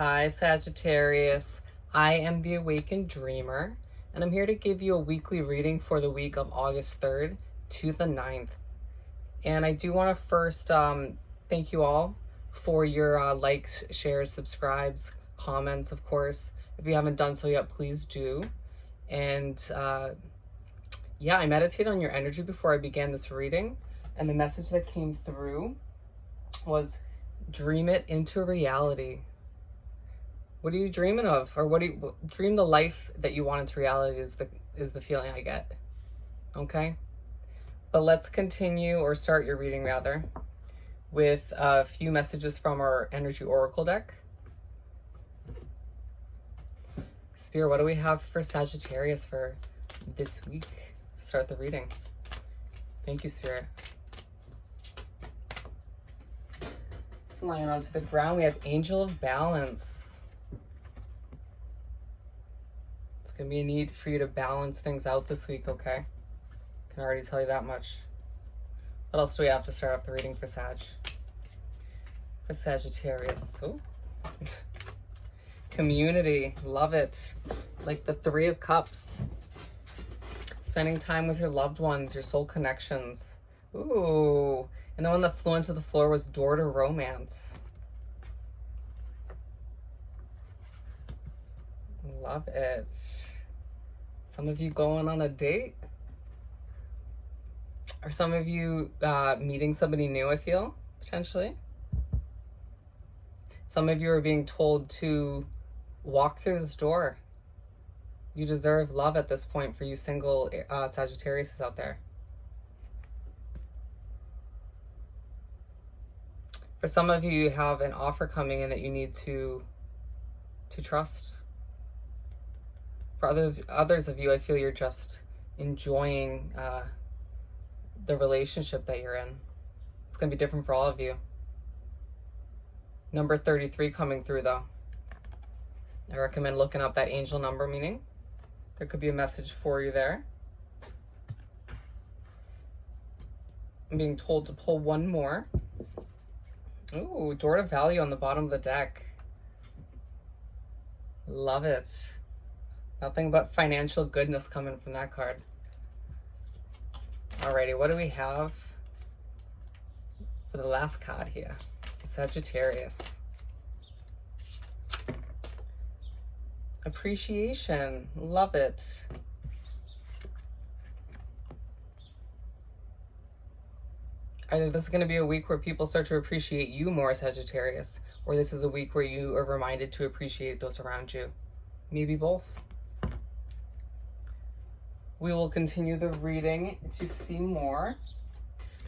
Hi, Sagittarius. I am the Awakened Dreamer, and I'm here to give you a weekly reading for the week of August 3rd to the 9th. And I do want to first thank you all for your likes, shares, subscribes, comments, of course. If you haven't done so yet, please do. And yeah, I meditated on your energy before I began this reading, and the message that came through was dream it into reality. What are you dreaming of? Or what do you dream? The life that you want into reality is the feeling I get. Okay? But let's continue, or start your reading rather, with a few messages from our energy oracle deck. Spirit, what do we have for Sagittarius for this week to start the reading? Thank you, Spirit. Flying onto the ground, we have Angel of Balance. It's going to be a need for you to balance things out this week, okay? I can already tell you that much. What else do we have to start off the reading for Sagittarius? Oh. Community, love it. Like the Three of Cups. Spending time with your loved ones, your soul connections. Ooh. And the one that flew into the floor was Door to Romance. Love it. Some of you going on a date? Or some of you meeting somebody new, I feel, potentially. Some of you are being told to walk through this door. You deserve love at this point, for you single Sagittarius out there. For some of you, you have an offer coming in that you need to trust. For others of you, I feel you're just enjoying the relationship that you're in. It's going to be different for all of you. Number 33 coming through, though. I recommend looking up that angel number meaning. There could be a message for you there. I'm being told to pull one more. Ooh, Door to Value on the bottom of the deck. Love it. Nothing but financial goodness coming from that card. Alrighty, what do we have for the last card here? Sagittarius. Appreciation. Love it. Either this is going to be a week where people start to appreciate you more, Sagittarius, or this is a week where you are reminded to appreciate those around you. Maybe both. We will continue the reading to see more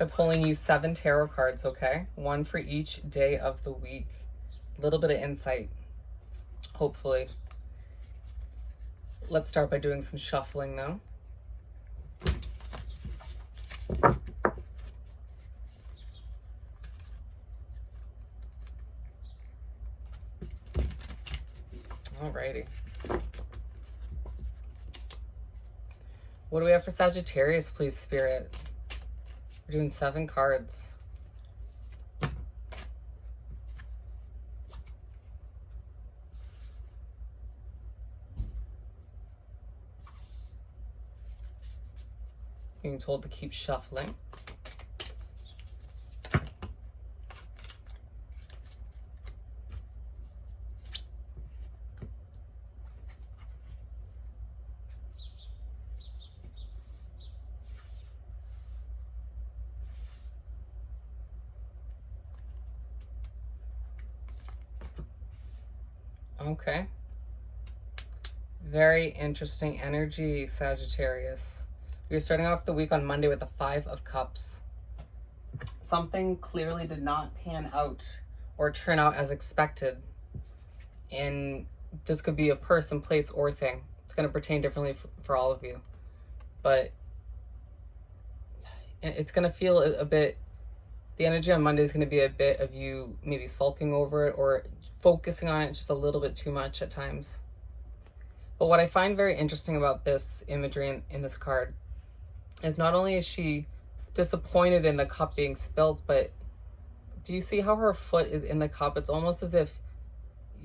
by pulling you 7 tarot cards, okay? One for each day of the week. A little bit of insight, hopefully. Let's start by doing some shuffling, though. Alrighty. What do we have for Sagittarius, please, Spirit? We're doing 7 cards. Being told to keep shuffling. Okay. Very interesting energy, Sagittarius. We're starting off the week on Monday with the 5 of Cups. Something clearly did not pan out or turn out as expected. And this could be a person, place, or thing. It's going to pertain differently for all of you. But it's going to feel a bit, the energy on Monday is going to be a bit of you maybe sulking over it or focusing on it just a little bit too much at times. But what I find very interesting about this imagery in this card is not only is she disappointed in the cup being spilled, but do you see how her foot is in the cup? It's almost as if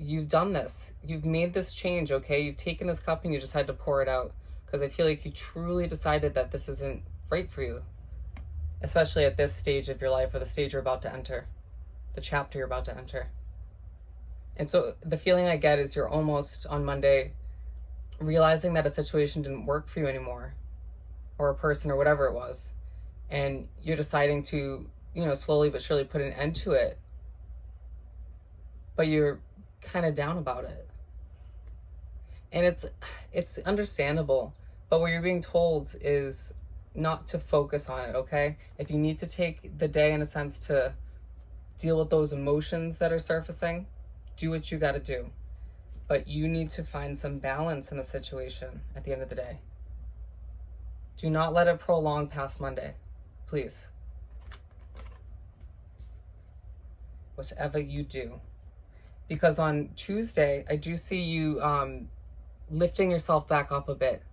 you've done this. You've made this change, okay? You've taken this cup and you decided to pour it out, because I feel like you truly decided that this isn't right for you, especially at this stage of your life, or the stage you're about to enter, the chapter you're about to enter. And so the feeling I get is you're almost on Monday realizing that a situation didn't work for you anymore, or a person, or whatever it was. And you're deciding to, slowly but surely put an end to it. But you're kind of down about it. And it's understandable. But what you're being told is not to focus on it, okay? If you need to take the day, in a sense, to deal with those emotions that are surfacing, do what you got to do. But you need to find some balance in the situation at the end of the day. Do not let it prolong past Monday, please. Whatever you do. Because on Tuesday, I do see you lifting yourself back up a bit.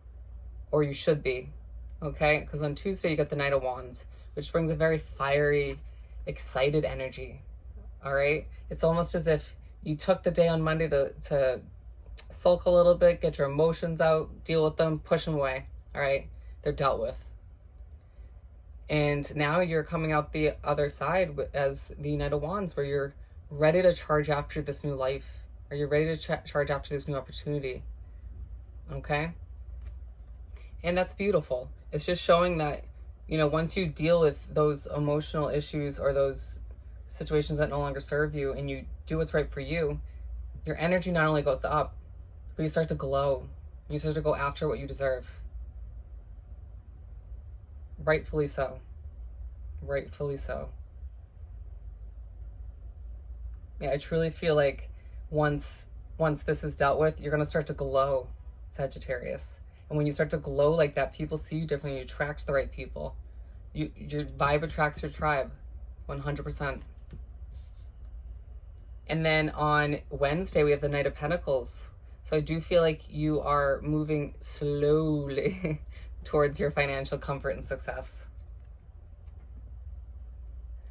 Or you should be, okay? Because on Tuesday, you got the Knight of Wands, which brings a very fiery, excited energy, all right? It's almost as if you took the day on Monday to sulk a little bit, get your emotions out, deal with them, push them away, all right? They're dealt with. And now you're coming out the other side as the Knight of Wands, where you're ready to charge after this new life, or you're ready to charge after this new opportunity, okay? And that's beautiful. It's just showing that, once you deal with those emotional issues or those situations that no longer serve you, and you do what's right for you, your energy not only goes up, but you start to glow. You start to go after what you deserve. Rightfully so. Rightfully so. Yeah, I truly feel like once this is dealt with, you're going to start to glow, Sagittarius. And when you start to glow like that, people see you differently. You attract the right people. Your vibe attracts your tribe, 100%. And then on Wednesday, we have the Knight of Pentacles. So I do feel like you are moving slowly towards your financial comfort and success.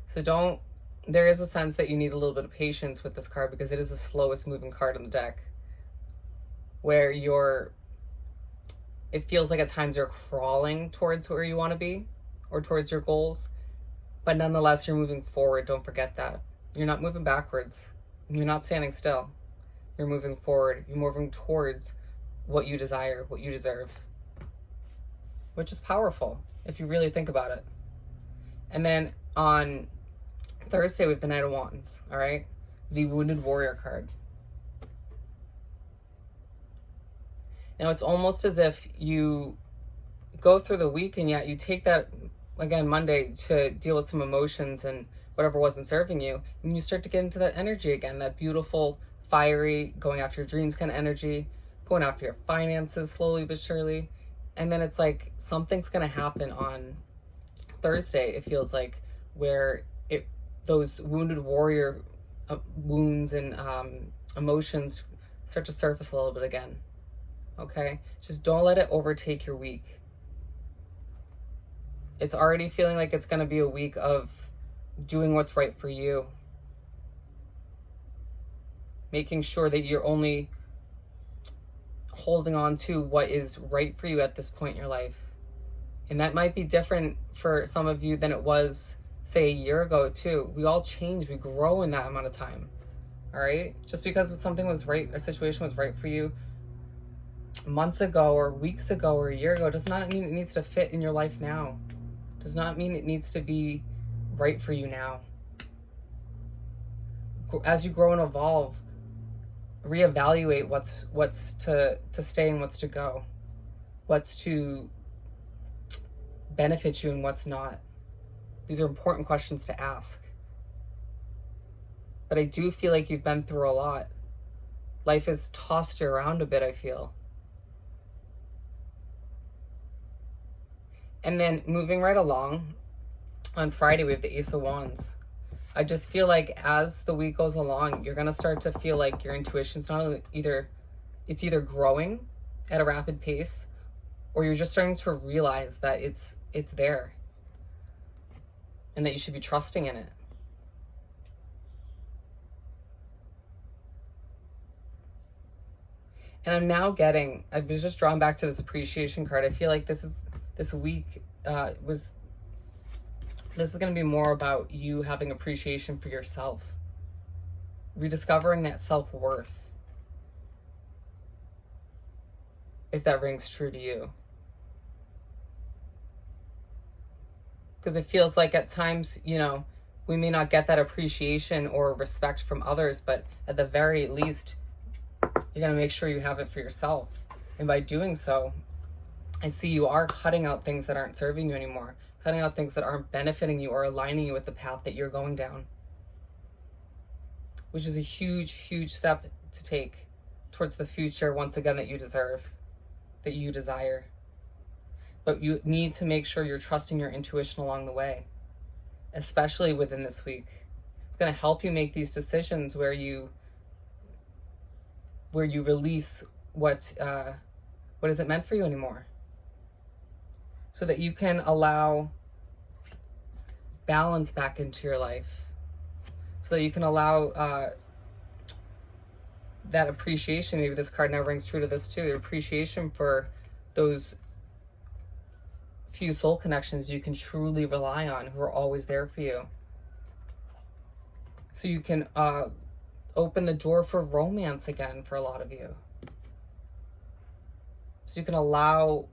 So there is a sense that you need a little bit of patience with this card, because it is the slowest moving card in the deck, where it feels like at times you're crawling towards where you want to be, or towards your goals, but nonetheless, you're moving forward. Don't forget that. You're not moving backwards. You're not standing still. You're moving forward. You're moving towards what you desire, what you deserve, which is powerful if you really think about it. And then on Thursday, we have the Knight of Wands, all right? The Wounded Warrior card. Now, it's almost as if you go through the week, and yet you take that, again, Monday, to deal with some emotions and whatever wasn't serving you, and you start to get into that energy again, that beautiful, fiery, going after your dreams kind of energy, going after your finances slowly but surely. And then it's like something's going to happen on Thursday, it feels like, where those wounded warrior wounds and emotions start to surface a little bit again. Okay? Just don't let it overtake your week. It's already feeling like it's going to be a week of doing what's right for you. Making sure that you're only holding on to what is right for you at this point in your life. And that might be different for some of you than it was, say, a year ago too. We all change, we grow in that amount of time. All right? Just because something was right, or situation was right for you months ago or weeks ago or a year ago, does not mean it needs to fit in your life now. Does not mean it needs to be right for you now. As you grow and evolve, reevaluate what's to stay and what's to go, what's to benefit you and what's not. These are important questions to ask. But I do feel like you've been through a lot. Life has tossed you around a bit, I feel. And then moving right along, on Friday, we have the Ace of Wands. I just feel like as the week goes along, you're going to start to feel like your intuition's not either growing at a rapid pace, or you're just starting to realize that it's there and that you should be trusting in it. And I was just drawn back to this appreciation card. I feel like this week this is going to be more about you having appreciation for yourself, rediscovering that self-worth, if that rings true to you. Because it feels like at times, we may not get that appreciation or respect from others, but at the very least, you're going to make sure you have it for yourself. And by doing so, I see you are cutting out things that aren't serving you anymore, cutting out things that aren't benefiting you or aligning you with the path that you're going down, which is a huge, huge step to take towards the future, once again, that you deserve, that you desire. But you need to make sure you're trusting your intuition along the way, especially within this week. It's going to help you make these decisions where you release what isn't meant for you anymore, so that you can allow balance back into your life, so that you can allow that appreciation. Maybe this card now rings true to this too, the appreciation for those few soul connections you can truly rely on, who are always there for you. So you can open the door for romance again for a lot of you. So you can allow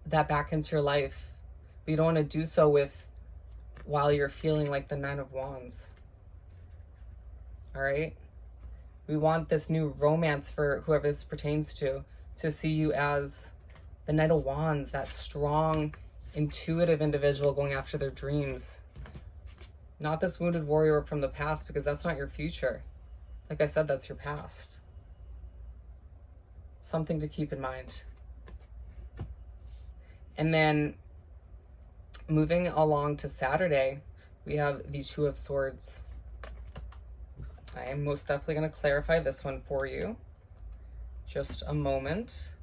that back into your life. But you don't want to do so while you're feeling like the Nine of Wands. All right? We want this new romance for whoever this pertains to see you as the Knight of Wands, that strong, intuitive individual going after their dreams. Not this wounded warrior from the past, because that's not your future. Like I said, that's your past. Something to keep in mind. And then moving along to Saturday, we have the Two of Swords. I am most definitely going to clarify this one for you. Just a moment.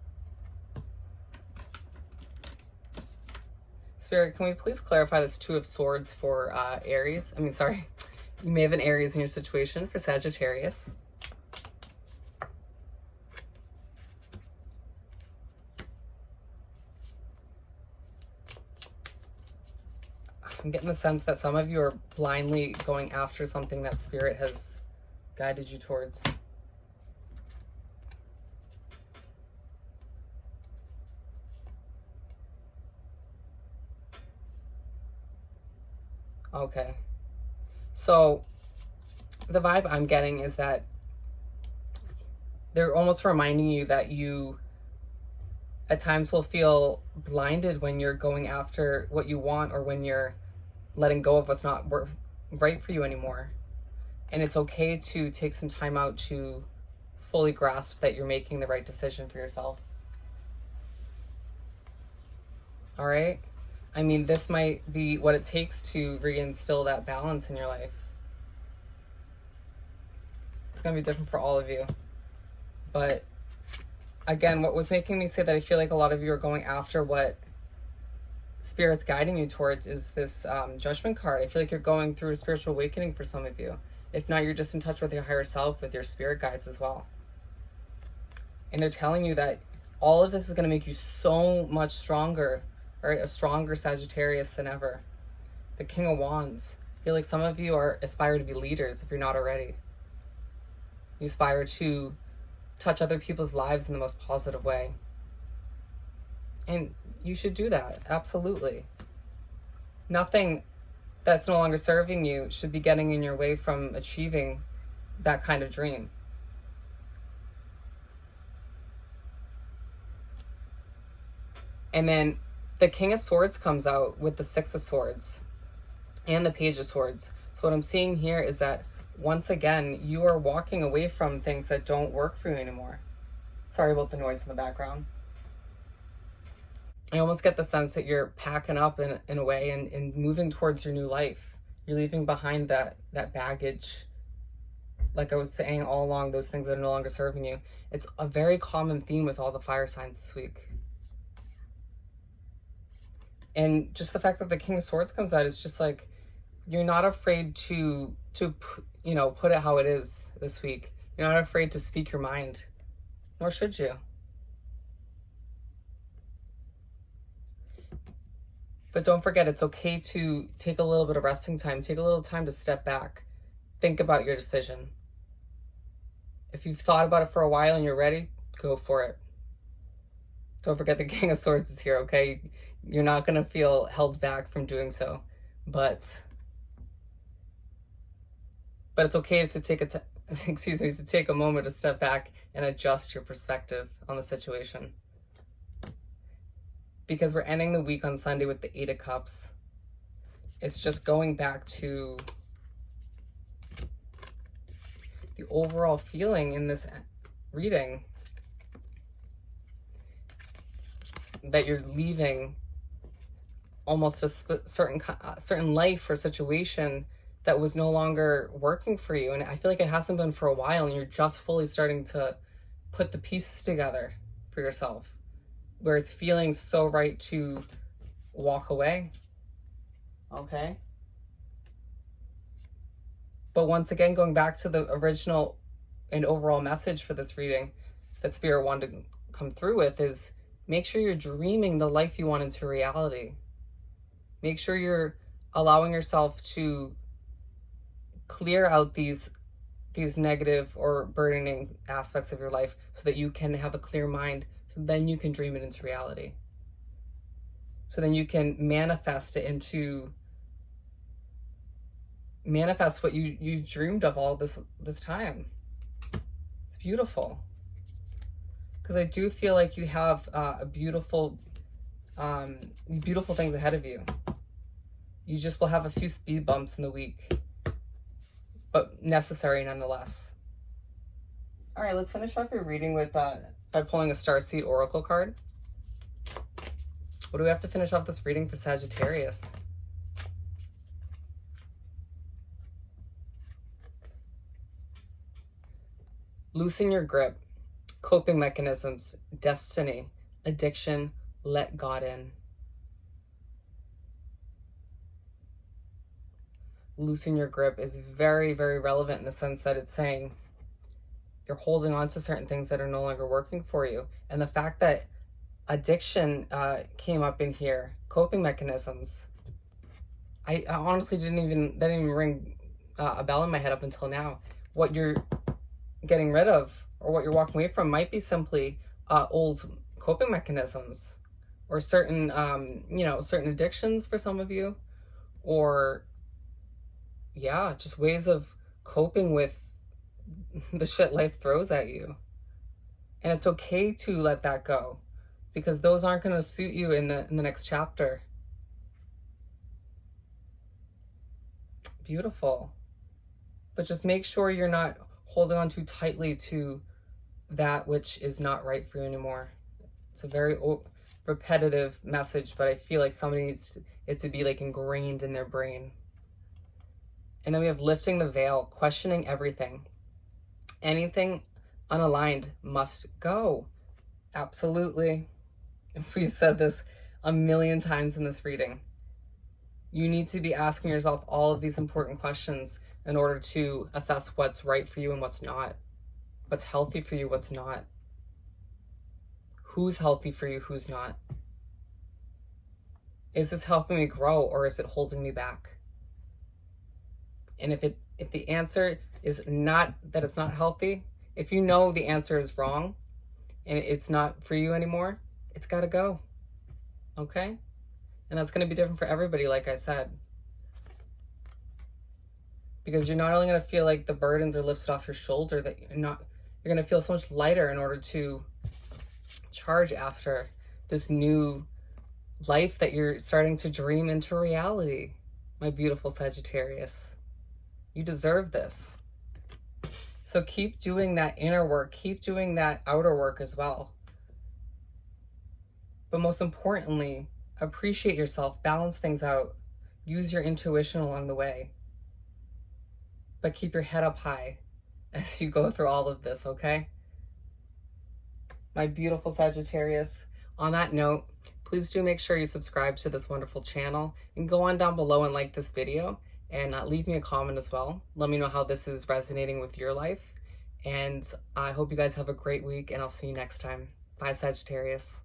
Spirit, can we please clarify this Two of Swords for Aries? You may have an Aries in your situation, for Sagittarius. I'm getting the sense that some of you are blindly going after something that Spirit has guided you towards. Okay. So the vibe I'm getting is that they're almost reminding you that you at times will feel blinded when you're going after what you want, or when you're letting go of what's not right for you anymore. And it's okay to take some time out to fully grasp that you're making the right decision for yourself. All right? This might be what it takes to reinstill that balance in your life. It's going to be different for all of you. But again, what was making me say that I feel like a lot of you are going after what Spirit's guiding you towards is this Judgment card. I feel like you're going through a spiritual awakening for some of you. If not, you're just in touch with your higher self, with your spirit guides as well. And they're telling you that all of this is going to make you so much stronger, right? A stronger Sagittarius than ever. The King of Wands. I feel like some of you aspire to be leaders if you're not already. You aspire to touch other people's lives in the most positive way. And you should do that, absolutely. Nothing that's no longer serving you should be getting in your way from achieving that kind of dream. And then the King of Swords comes out with the Six of Swords and the Page of Swords. So what I'm seeing here is that once again, you are walking away from things that don't work for you anymore. Sorry about the noise in the background. I almost get the sense that you're packing up in a way and moving towards your new life. You're leaving behind that baggage. Like I was saying all along, those things that are no longer serving you. It's a very common theme with all the fire signs this week. And just the fact that the King of Swords comes out, it's just like, you're not afraid to put it how it is this week. You're not afraid to speak your mind. nor should you. But don't forget, it's okay to take a little bit of resting time. Take a little time to step back. Think about your decision. If you've thought about it for a while and you're ready, go for it. Don't forget the King of Swords is here, okay? You're not going to feel held back from doing so. But it's okay to take to take a moment to step back and adjust your perspective on the situation. Because we're ending the week on Sunday with the 8 of Cups. It's just going back to the overall feeling in this reading that you're leaving almost a certain life or situation that was no longer working for you. And I feel like it hasn't been for a while, and you're just fully starting to put the pieces together for yourself, where it's feeling so right to walk away. Okay? But once again, going back to the original and overall message for this reading that Spirit wanted to come through with is, make sure you're dreaming the life you want into reality. Make sure you're allowing yourself to clear out these negative or burdening aspects of your life so that you can have a clear mind, so then you can dream it into reality. So then you can manifest what you dreamed of all this time. It's beautiful. Because I do feel like you have beautiful things ahead of you. You just will have a few speed bumps in the week, but necessary nonetheless. All right, let's finish off your reading with by pulling a Starseed Oracle card. What do we have to finish off this reading for Sagittarius? Loosen your grip. Coping mechanisms. Destiny. Addiction. Let God in. Loosen your grip is very, very relevant in the sense that it's saying you're holding on to certain things that are no longer working for you. And the fact that addiction came up in here, coping mechanisms, I honestly that didn't even ring a bell in my head up until now. What you're getting rid of or what you're walking away from might be simply old coping mechanisms, or certain certain addictions for some of you, or just ways of coping with the shit life throws at you. And it's okay to let that go, because those aren't going to suit you in the next chapter. Beautiful. But just make sure you're not holding on too tightly to that which is not right for you anymore. It's a very repetitive message, but I feel like somebody needs it to be like ingrained in their brain. And then we have lifting the veil, questioning everything. Anything unaligned must go. Absolutely. We've said this a million times in this reading. You need to be asking yourself all of these important questions in order to assess what's right for you and what's not. What's healthy for you, what's not. Who's healthy for you, who's not. Is this helping me grow, or is it holding me back? And if the answer is not that it's not healthy, if you know the answer is wrong and it's not for you anymore, it's got to go. Okay? And that's going to be different for everybody, like I said. Because you're not only going to feel like the burdens are lifted off your shoulder, that you're going to feel so much lighter in order to charge after this new life that you're starting to dream into reality. My beautiful Sagittarius. You deserve this. So keep doing that inner work. Keep doing that outer work as well. But most importantly, appreciate yourself. Balance things out. Use your intuition along the way. But keep your head up high as you go through all of this, okay? My beautiful Sagittarius. On that note, please do make sure you subscribe to this wonderful channel and go on down below and like this video. And leave me a comment as well. Let me know how this is resonating with your life. And I hope you guys have a great week, and I'll see you next time. Bye, Sagittarius.